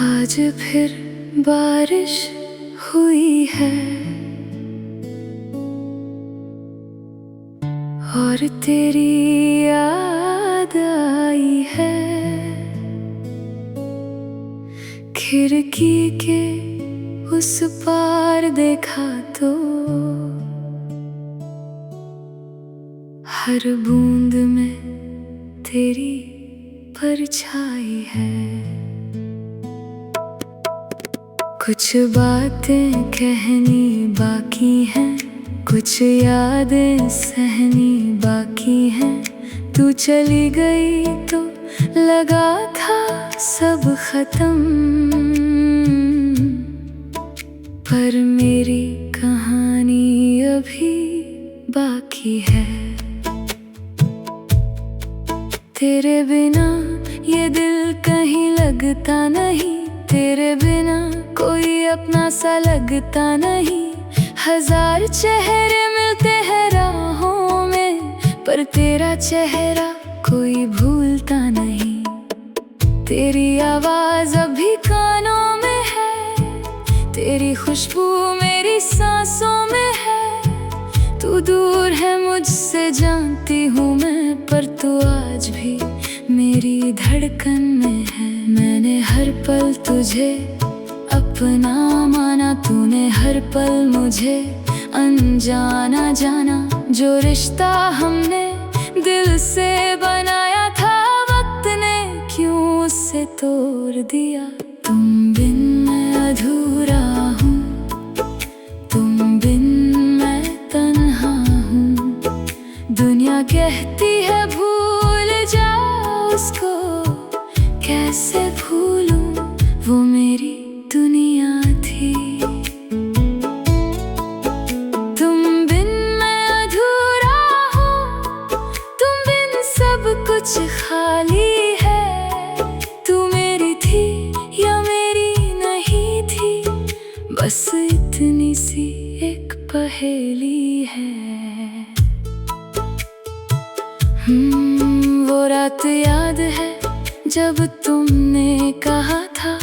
आज फिर बारिश हुई है और तेरी याद आई है। खिड़की के उस पार देखा तो हर बूंद में तेरी परछाई है। कुछ बातें कहनी बाकी हैं, कुछ यादें सहनी बाकी हैं। तू चली गई तो लगा था सब खत्म, पर मेरी कहानी अभी बाकी है। तेरे बिना ये दिल कहीं लगता नहीं, तेरे बिना कोई अपना सा लगता नहीं। हजार चेहरे मिलते हैं राहों में, पर तेरा चेहरा कोई भूलता नहीं। तेरी आवाज अभी कानों में है, तेरी खुशबू मेरी सांसों में है। तू दूर है मुझसे जानती हूँ मैं, पर तू आज भी मेरी धड़कन में है। मैंने हर पल तुझे अपना माना, तूने हर पल मुझे अनजाना जाना। जो रिश्ता हमने दिल से बनाया था, वक्त ने क्यों उसे तोड़ दिया। तुम बिन मैं अधूरा हूँ, तुम बिन मैं तन्हा हूँ। दुनिया कहती है भूल जाओ उसको, कैसे भूलूं वो मेरी दुनिया थी। तुम बिन मैं अधूरा हूँ, तुम बिन सब कुछ खाली है। तू मेरी थी या मेरी नहीं थी, बस इतनी सी एक पहेली है। वो रात याद है जब तुमने कहा था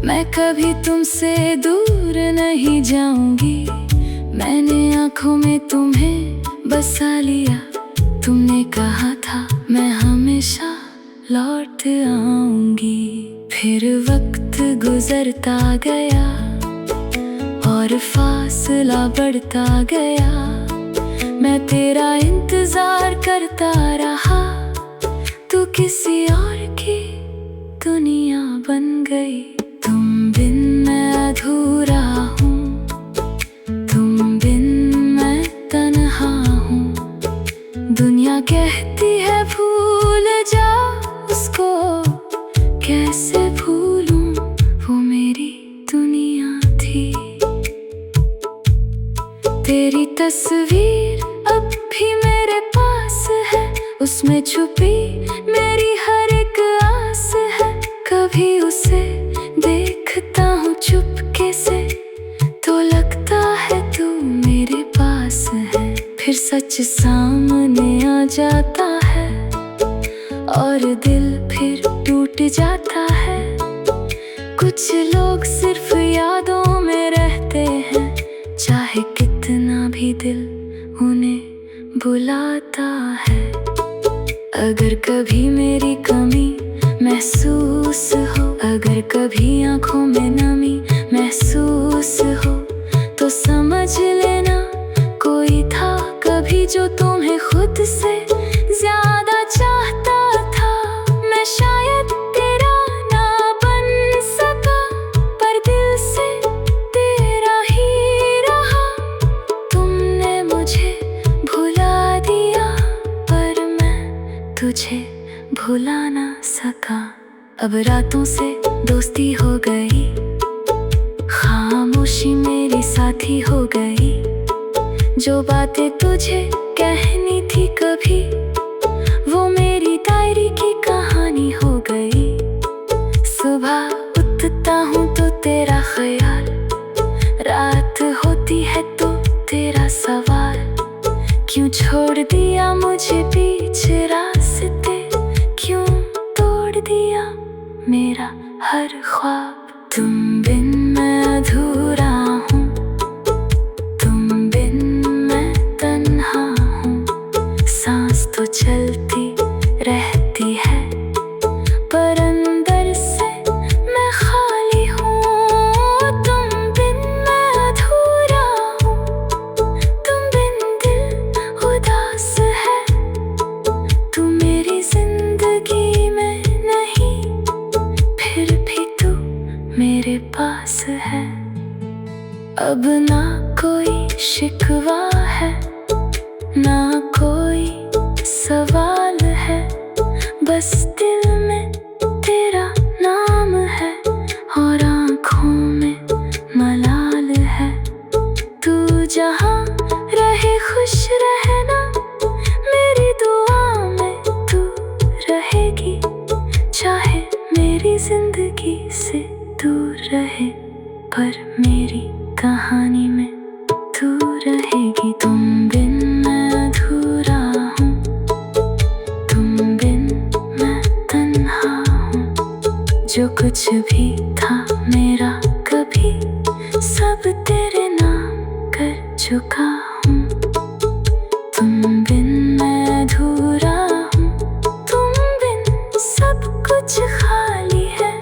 मैं कभी तुमसे दूर नहीं जाऊंगी। मैंने आँखों में तुम्हें बसा लिया, तुमने कहा था मैं हमेशा लौट आऊंगी। फिर वक्त गुजरता गया और फासला बढ़ता गया। मैं तेरा इंतजार करता रहा, तू किसी और की दुनिया बन गई। तुम बिन मैं अधूरा हूँ, तुम बिन मैं तन्हा हूँ। दुनिया कहती है भूल जा उसको, कैसे भूलूं वो मेरी दुनिया थी। तेरी तस्वीर अब भी मेरे पास है, उसमें छुपी मेरी हर एक आस है। कभी उसे देखता हूँ चुपके से, तो लगता है तू मेरे पास है। फिर सच सामने आ जाता है और दिल फिर टूट जाता है। कुछ लोग सिर्फ यादों में रहते हैं, चाहे कितना भी दिल उन्हें बुलाता है। अगर कभी मेरी कमी महसूस हो, अगर कभी आँखों में नमी महसूस हो, तो समझ लेना कोई था कभी जो तुम्हें खुद से ज्यादा चाहता था। मैं शायद तेरा ना बन सका, पर दिल से तेरा ही रहा। तुमने मुझे भुला दिया, पर मैं तुझे भुला ना सका। अब रातों से दोस्ती हो गई, खामोशी मेरी साथी हो गई। जो बातें तुझे कहनी थी कभी, वो मेरी डायरी की कहानी हो गई। सुबह उठता हूँ तो तेरा ख्याल, रात होती है तो तेरा सवाल। तुम बिन मैं अधूरा हूँ, तुम बिन मैं तन्हा हूँ। सांस तो चलती रहती है पर अंदर से मैं खाली हूँ। तुम बिन मैं अधूरा हूँ, तुम बिन दिल उदास है। तू मेरी जिंदगी में नहीं, फिर भी तू मेरे पास है। अब ना कोई शिकवा है, ना कोई सवाल है, बस दिल में तेरा नाम है और आँखों में मलाल है। तू जहाँ रहे खुश रहना, मेरी दुआ में तू रहेगी। चाहे मेरी जिंदगी से दूर रहे, पर मेरी कहानी में तू रहेगी। तुम बिन मैं अधूरा हूँ, तुम बिन मैं तन्हा हूँ। जो कुछ भी था मेरा कभी, सब तेरे नाम कर चुका हूँ। तुम बिन मैं अधूरा हूँ, तुम बिन सब कुछ खाली है।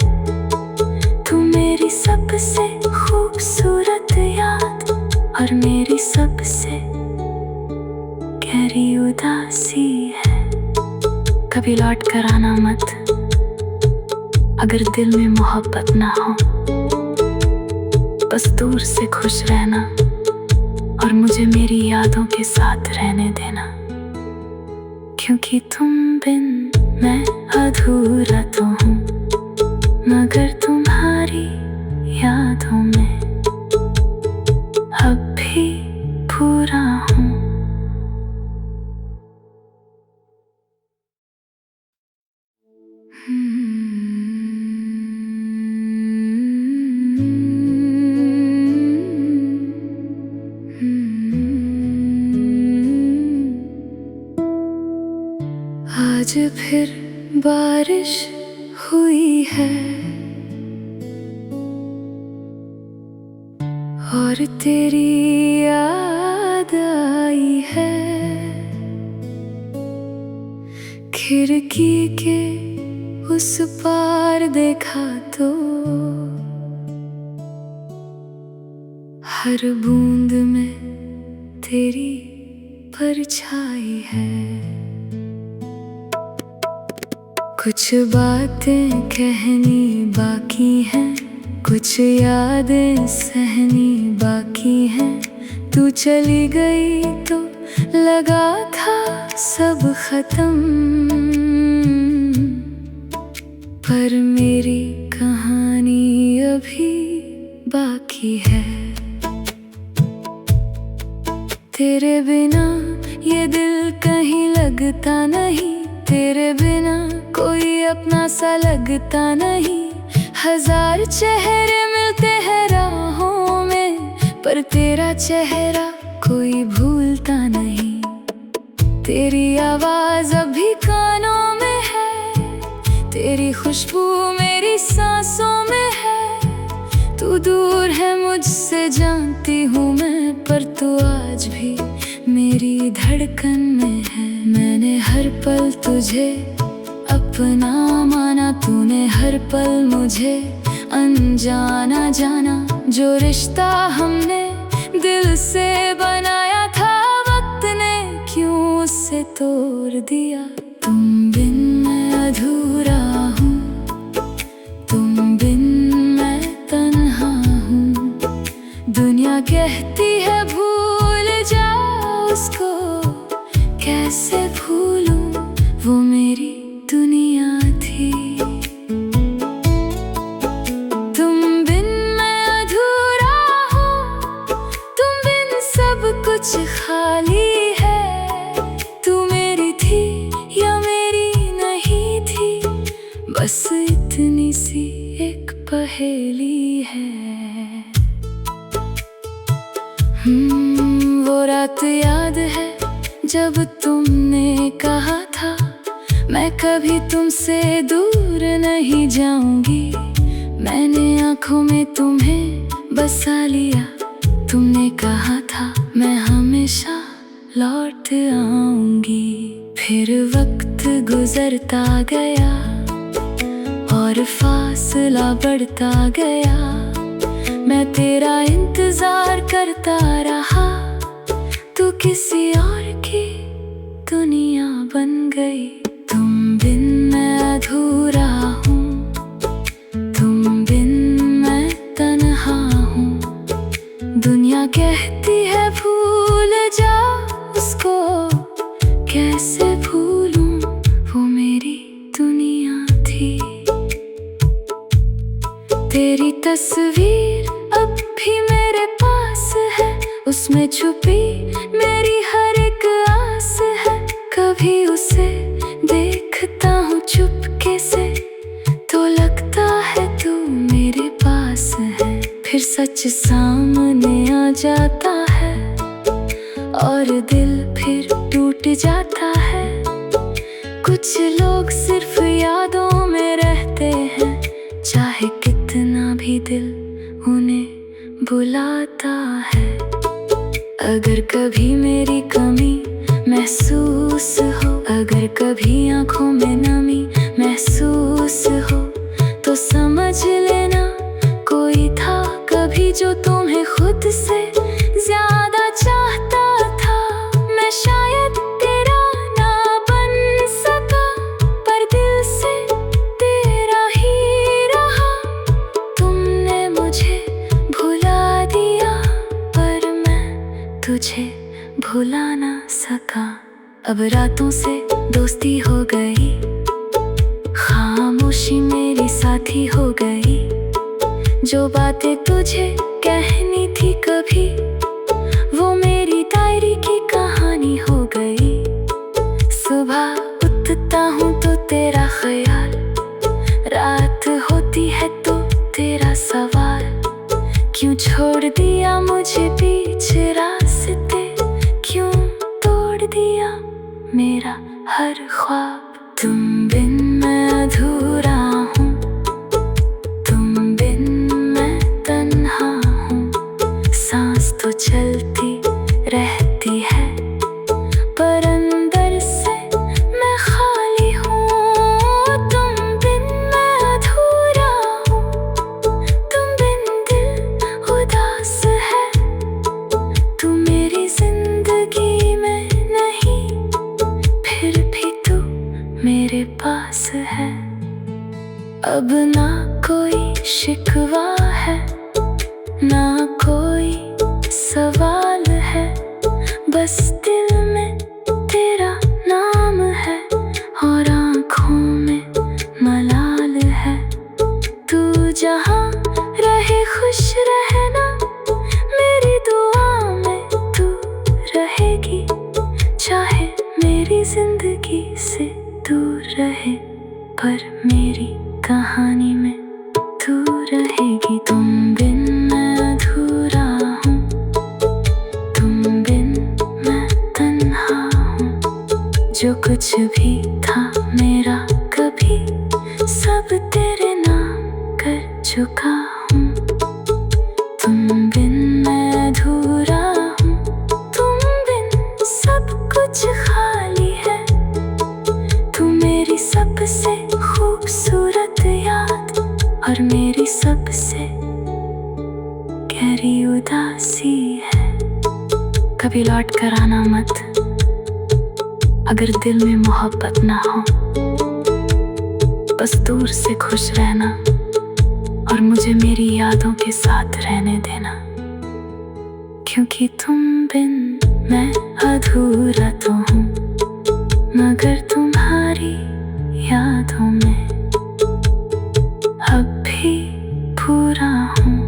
तू मेरी सबसे खूबसूरत याद और मेरी सबसे गहरी उदासी है। कभी लौट कर आना मत, अगर दिल में मोहब्बत ना हो। बस दूर से खुश रहना और मुझे मेरी यादों के साथ रहने देना। क्योंकि तुम बिन मैं अधूरा तो हूँ, मगर तुम्हारी यादों में अब भी पूरा हूँ। आज फिर बारिश हुई है और तेरी याद आई है। खिड़की के उस पार देखा तो हर बूंद में तेरी परछाई है। कुछ बातें कहनी बाकी हैं, कुछ यादें सहनी बाकी हैं। तू चली गई तो लगा था सब खत्म, पर मेरी कहानी अभी बाकी है। तेरे बिना ये दिल कहीं लगता नहीं, तेरे बिना कोई अपना सा लगता नहीं। हजार चेहरे मिलते हैं राहों में, पर तेरा चेहरा कोई भूलता नहीं। तेरी आवाज अभी कानों में है, तेरी खुशबू मेरी सांसों में है। तू दूर है मुझसे जानती हूँ मैं, पर तू आज भी मेरी धड़कन में है। मैंने हर पल तुझे अपना माना, तूने हर पल मुझे अनजाना जाना। जो रिश्ता हमने दिल से बनाया था, वक्त ने क्यों उसे तोड़ दिया। तुम बिन मैं अधूरा हूँ, तुम बिन मैं तन्हा हूँ। दुनिया कहती है भूल जाओ उसको, कैसे भूलूं वो मेरी दुनिया थी। तुम बिन मैं अधूरा हूँ, तुम बिन सब कुछ खाली है। तू मेरी थी या मेरी नहीं थी, बस इतनी सी एक पहेली है। वो रात याद है जब तुमने कहा था मैं कभी तुमसे दूर नहीं जाऊंगी। मैंने आँखों में तुम्हें बसा लिया। तुमने कहा था मैं हमेशा लौट आऊंगी। फिर वक्त गुजरता गया और फासला बढ़ता गया। मैं तेरा इंतजार करता रहा, तू किसी और की दुनिया बन गई। तुम बिन मैं अधूरा हूँ, तुम बिन मैं तन्हा हूँ। दुनिया कहती है भूल जा उसको, कैसे भूलूं वो मेरी दुनिया थी। तेरी तस्वीर अब भी मेरे पास है, उसमें छुपी मेरी हर एक आस है। कभी उसे देखता हूँ चुपके से, तो लगता है तू मेरे पास है। फिर सच सामने आ जाता है और दिल फिर टूट जाता है। कुछ लोग सिर्फ यादों में रहते हैं, चाहे कितना भी दिल उन्हें बुलाता है। अगर कभी मेरी कमी महसूस हो, अगर कभी आँखों में नमी महसूस हो, तो समझ लेना कोई था कभी जो तुम्हें खुद से ज्यादा चाहता था। मैं शायद तेरा ना बन सका, पर दिल से तेरा ही रहा। तुमने मुझे भुला दिया, पर मैं तुझे भुला ना सका। अब रातों से दोस्ती हो गई, खामोशी मेरी साथी हो गई। जो बातें तुझे कहनी थी कभी, वो मेरी डायरी की कहानी हो गई। सुबह उठता हूँ तो तेरा ख्याल, रात होती है तो तेरा सवाल। क्यों छोड़ दिया मुझे बीच रास्ते, क्यों तोड़ दिया मेरा हर ख्वाब। तुम बिन मैं अधूरा हूँ, तुम बिन मैं तन्हा हूँ। सांस तो चलती रहती है, पर अंदर से मैं खाली हूँ। तुम बिन मैं अधूरा हूँ, तुम बिन दिल उदास है। तू मेरी जिंदगी में नहीं, फिर भी तू मेरे पास है। अब ना कोई शिकवा है, ना कोई सवाल है। बस दिल में तेरा नाम है और आँखों में मलाल है। तू जहाँ रहे खुश रहना, मेरी दुआ में तू रहेगी। चाहे मेरी जिंदगी से दूर रहे, पर मेरी कहानी में तू रहेगी। तुम बिन मैं अधूरा हूँ, तुम बिन मैं तन्हा हूँ। जो कुछ भी था मेरा कभी, सब तेरे नाम कर चुका हूँ। तुम बिन मैं अधूरा हूँ, तुम बिन सब कुछ खाली है। तू मेरी सबसे खूबसूरत याद और मेरी सबसे गहरी उदासी है। कभी लौट कर आना मत, अगर दिल में मोहब्बत ना हो। बस दूर से खुश रहना और मुझे मेरी यादों के साथ रहने देना। क्योंकि तुम बिन मैं अधूरा तो हूँ, मगर तुम्हारी यादों में अब भी पूरा हूँ।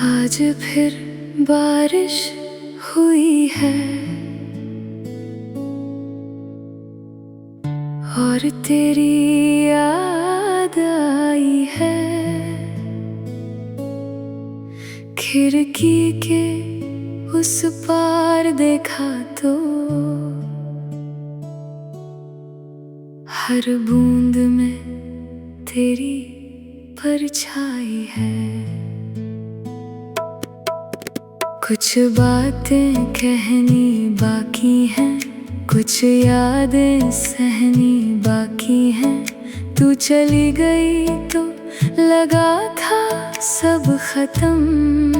आज फिर बारिश हुई है और और तेरी याद आई है खिड़की के उस पार देखा तो हर बूंद में तेरी परछाई है। कुछ बातें कहनी बाकी हैं, कुछ यादें सहनी बाकी हैं। तू चली गई तो लगा था सब खत्म,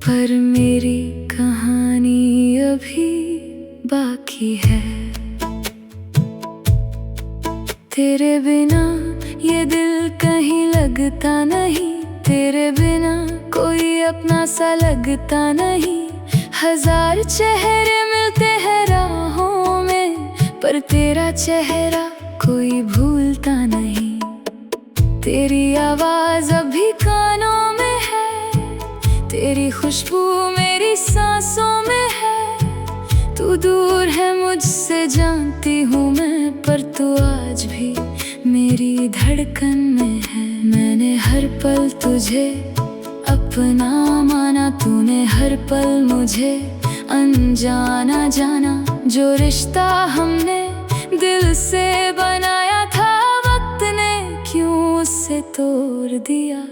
पर मेरी कहानी अभी बाकी है। तेरे बिना ये दिल कहीं लगता नहीं, तेरे बिना कोई अपना सा लगता नहीं। हजार चेहरे मिलते हैं राहों में, पर तेरा चेहरा कोई भूलता नहीं। तेरी आवाज अभी कानों में है, तेरी खुशबू मेरी सांसों में है। तू दूर है मुझसे जानती हूँ मैं, पर तू आज भी मेरी धड़कन में है। मैंने हर पल तुझे अपना माना, तूने हर पल मुझे अनजाना जाना। जो रिश्ता हमने दिल से बनाया था, वक्त ने क्यों उसे तोड़ दिया।